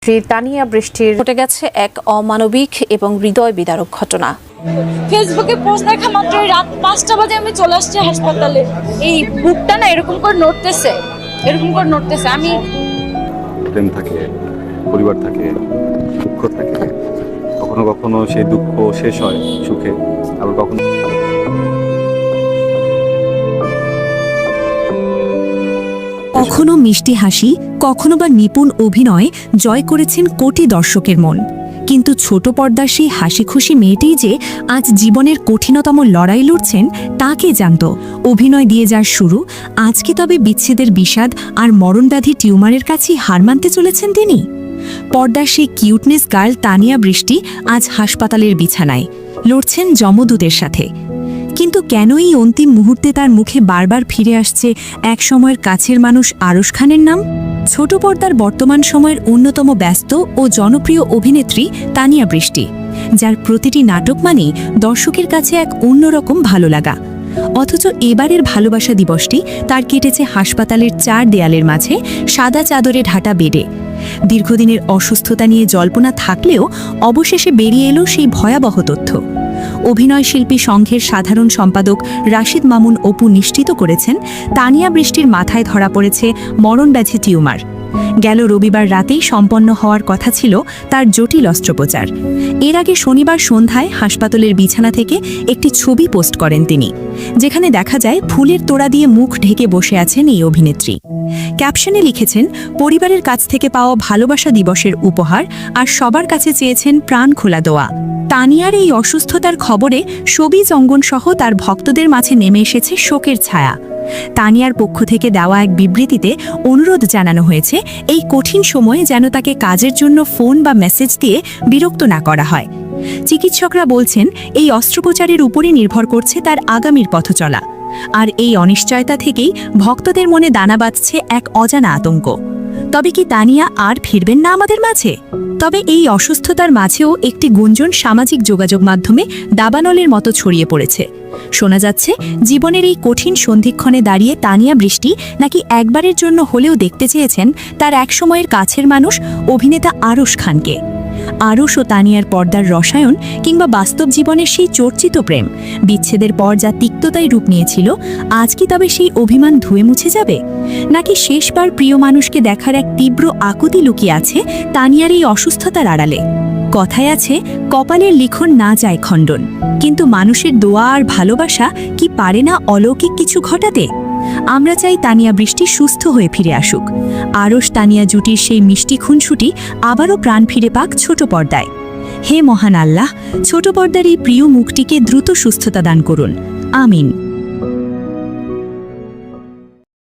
অভিনেত্রী তানিয়া বৃষ্টির ঘটে গেছে এক অমানবিক এবং হৃদয় বিদারক ঘটনা। ফেসবুকে পোস্ট দেখা মাত্রই রাত 5টা বাজে আমি চলে আসছি হাসপাতালে। এই বুকটা না এরকম করে নড়তেছে। আমি প্রেম থাকে, পরিবার থাকে, দুঃখ থাকে, কখনো কখনো সেই দুঃখ শেষ হয় সুখে, আবার কখনো কখনো মিষ্টি হাসি, কখনো বা নিপুণ অভিনয় জয় করেছেন কোটি দর্শকের মন। কিন্তু ছোট পর্দার সেই হাসি খুশি মেয়েটিই যে আজ জীবনের কঠিনতম লড়াই লড়ছেন তা কে জানত। অভিনয় দিয়ে যার শুরু, আজকে তবে বিচ্ছেদের বিষাদ আর মরণব্যাধি টিউমারের কাছেই হার মানতে চলেছেন তিনি। পর্দার সেই কিউটনেস গার্ল তানিয়া বৃষ্টি আজ হাসপাতালের বিছানায় লড়ছেন যমদূতের সাথে। কিন্তু কেন এই অন্তিম মুহূর্তে তার মুখে বারবার ফিরে আসছে এক সময়ের কাছের মানুষ আরশ খানের নাম? ছোট পর্দার বর্তমান সময়ের অন্যতম ব্যস্ত ও জনপ্রিয় অভিনেত্রী তানিয়া বৃষ্টি, যার প্রতিটি নাটক মানেই দর্শকের কাছে এক অন্যরকম ভালো লাগা। অথচ এবারের ভালোবাসা দিবসটি তার কেটেছে হাসপাতালের 4 দেয়ালের মাঝে সাদা চাদরে ঢাকা বেডে। দীর্ঘদিনের অসুস্থতা নিয়ে জল্পনা থাকলেও অবশেষে বেরিয়ে এলো সেই ভয়াবহ তথ্য। অভিনয় শিল্পী সংঘের সাধারণ সম্পাদক রাশিদ মামুন অপু নিশ্চিত করেছেন, তানিয়া বৃষ্টির মাথায় ধরা পড়েছে মরণব্যাধি টিউমার। গেল রবিবার রাতেই সম্পন্ন হওয়ার কথা ছিল তার জটিল অস্ত্রোপচার। এর আগে শনিবার সন্ধ্যায় হাসপাতালের বিছানা থেকে একটি ছবি পোস্ট করেন তিনি, যেখানে দেখা যায় ফুলের তোড়া দিয়ে মুখ ঢেকে বসে আছেন এই অভিনেত্রী। ক্যাপশনে লিখেছেন, পরিবারের কাছ থেকে পাওয়া ভালোবাসা দিবসের উপহার আর সবার কাছে চেয়েছেন প্রাণ খোলা দোয়া। তানিয়ার এই অসুস্থতার খবরে শোবিজ অঙ্গন সহ তার ভক্তদের মাঝে নেমে এসেছে শোকের ছায়া। তানিয়ার পক্ষ থেকে দেওয়া এক বিবৃতিতে অনুরোধ জানানো হয়েছে, এই কঠিন সময়ে যেন তাকে কাজের জন্য ফোন বা মেসেজ দিয়ে বিরক্ত না করা হয়। চিকিৎসকরা বলছেন, এই অস্ত্রোপচারের উপরই নির্ভর করছে তার আগামীর পথ চলা। আর এই অনিশ্চয়তা থেকেই ভক্তদের মনে দানা বাঁধছে এক অজানা আতঙ্ক। তবে কি তানিয়া আর ফিরবেন না আমাদের মাঝে? তবে এই অসুস্থতার মাঝেও একটি গুঞ্জন সামাজিক যোগাযোগ মাধ্যমে দাবানলের মতো ছড়িয়ে পড়েছে। শোনা যাচ্ছে, জীবনের এই কঠিন সন্ধিক্ষণে দাঁড়িয়ে তানিয়া বৃষ্টি নাকি একবারের জন্য হলেও দেখতে চেয়েছেন তার একসময়ের কাছের মানুষ অভিনেতা আরশ খানকে। আরশ ও তানিয়ার পর্দার রসায়ন কিংবা বাস্তব জীবনের সেই চর্চিত প্রেম বিচ্ছেদের পর যা তিক্ততায় রূপ নিয়েছিল, আজ কি তবে সেই অভিমান ধুয়ে মুছে যাবে? নাকি শেষবার প্রিয় মানুষকে দেখার এক তীব্র আকুতি লুকিয়ে আছে তানিয়ার এই অসুস্থতার আড়ালে? কথায় আছে, কপালের লিখন না যায় খণ্ডন, কিন্তু মানুষের দোয়া আর ভালোবাসা কি পারে না অলৌকিক কিছু ঘটাতে? আমরা চাই তানিয়া বৃষ্টি সুস্থ হয়ে ফিরে আসুক। আরশ তানিয়া জুটির সেই মিষ্টি খুনসুটি আবারও প্রাণ ফিরে পাক ছোট পর্দায়। হে মহান আল্লাহ, ছোট পর্দার এই প্রিয় মুখটিকে দ্রুত সুস্থতা দান করুন। আমিন।